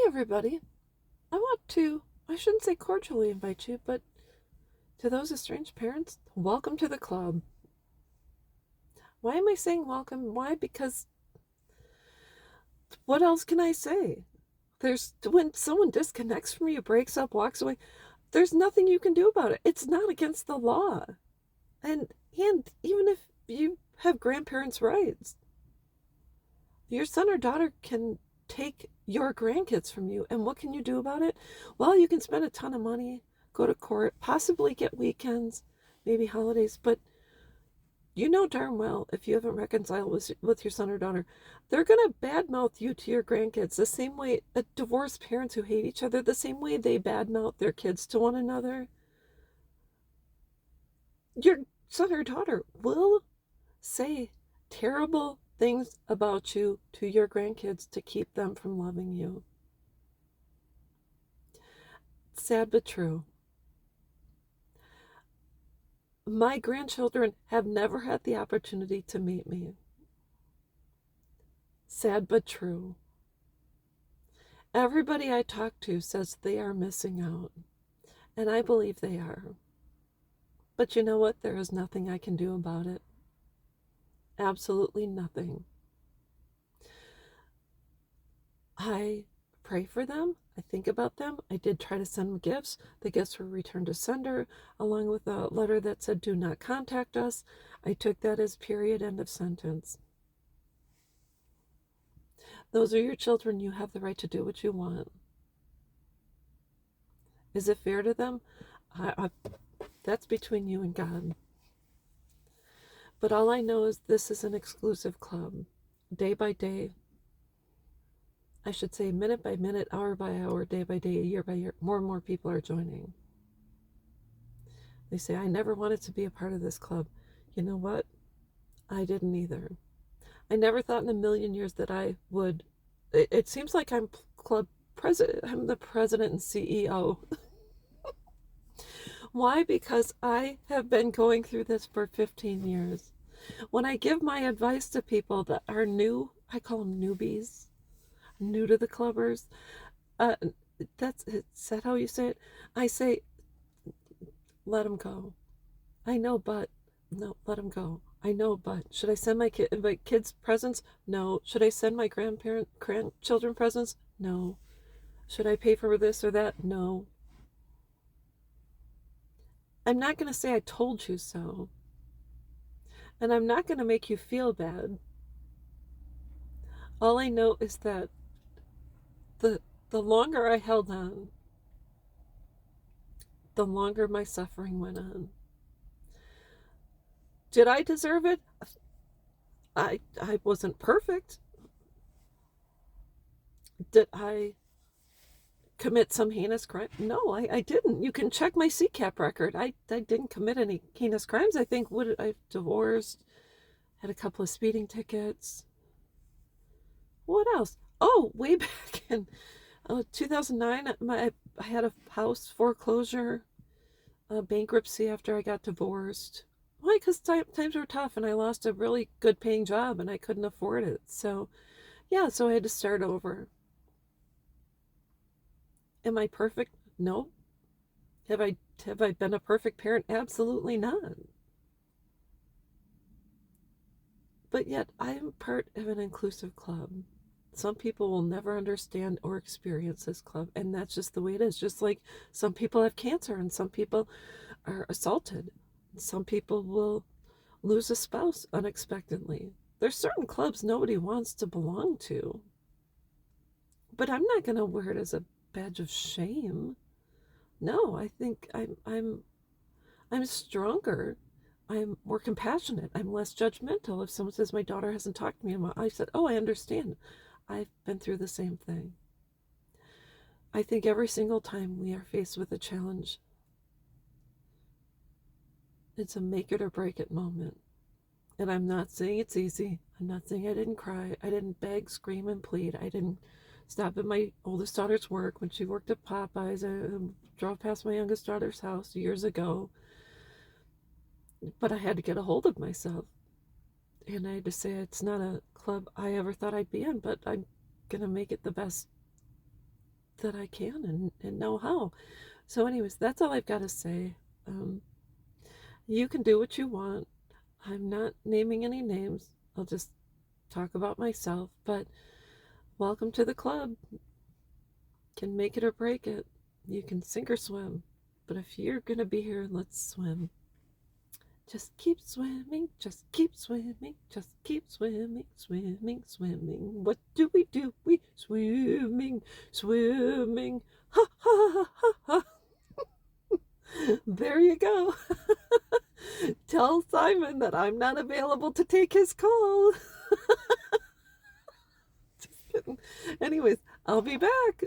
everybody. I shouldn't say cordially invite you, but to those estranged parents, welcome to the club. Why am I saying welcome? Why? Because what else can I say? When someone disconnects from you, breaks up, walks away, there's nothing you can do about it. It's not against the law. And even if you have grandparents' rights, your son or daughter can take your grandkids from you. And what can you do about it? Well, you can spend a ton of money, go to court, possibly get weekends, maybe holidays, but you know darn well if you haven't reconciled with your son or daughter, they're going to badmouth you to your grandkids the same way divorced parents who hate each other, the same way they badmouth their kids to one another. Your son or daughter will say terrible things about you to your grandkids to keep them from loving you. Sad but true. My grandchildren have never had the opportunity to meet me. Sad but true. Everybody I talk to says they are missing out, and I believe they are. But you know what? There is nothing I can do about it. Absolutely nothing. I pray for them. I think about them. I did try to send them gifts. The gifts were returned to sender, along with a letter that said, "Do not contact us." I took that as period, end of sentence. Those are your children. You have the right to do what you want. Is it fair to them? That's between you and God. But all I know is this is an exclusive club. Day by day, I should say minute by minute, hour by hour, day by day, year by year, more and more people are joining. They say, "I never wanted to be a part of this club." You know what? I didn't either. I never thought in a million years that I would. It seems like I'm club president. I'm the president and CEO. Why? Because I have been going through this for 15 years. When I give my advice to people that are new, I call them newbies, new to the clubbers. Is that how you say it? I say, let them go. I know, but no, let them go. I know, but should I send my kids presents? No. Should I send my grandchildren presents? No. Should I pay for this or that? No. I'm not going to say I told you so. And I'm not going to make you feel bad. All I know is that the longer I held on, the longer my suffering went on. Did I deserve it? I wasn't perfect. Did I commit some heinous crime? No, I didn't. You can check my CCAP record. I didn't commit any heinous crimes. I think I divorced, had a couple of speeding tickets. What else? Oh, way back in 2009, I had a house foreclosure, bankruptcy after I got divorced. Why? Because times were tough and I lost a really good paying job and I couldn't afford it. So, yeah, so I had to start over. Am I perfect? No. Have I been a perfect parent? Absolutely not. But yet, I am part of an inclusive club. Some people will never understand or experience this club, and that's just the way it is. Just like some people have cancer and some people are assaulted. Some people will lose a spouse unexpectedly. There's certain clubs nobody wants to belong to. But I'm not going to wear it as a badge of shame. No, I think I'm stronger. I'm more compassionate. I'm less judgmental. If someone says my daughter hasn't talked to me, I said, "Oh, I understand. I've been through the same thing." I think every single time we are faced with a challenge, it's a make it or break it moment. And I'm not saying it's easy. I'm not saying I didn't cry. I didn't beg, scream, and plead. I didn't stop at my oldest daughter's work when she worked at Popeyes. I drove past my youngest daughter's house years ago. But I had to get a hold of myself. And I had to say it's not a club I ever thought I'd be in, but I'm going to make it the best that I can and know how. So, anyways, that's all I've got to say. Um, you can do what you want. I'm not naming any names. I'll just talk about myself. But welcome to the club. Can make it or break it. You can sink or swim. But if you're going to be here, let's swim. Just keep swimming, just keep swimming, just keep swimming, swimming, swimming. What do? We swimming, swimming. Ha ha ha ha. There you go. Tell Simon that I'm not available to take his call. Just kidding. Anyways, I'll be back.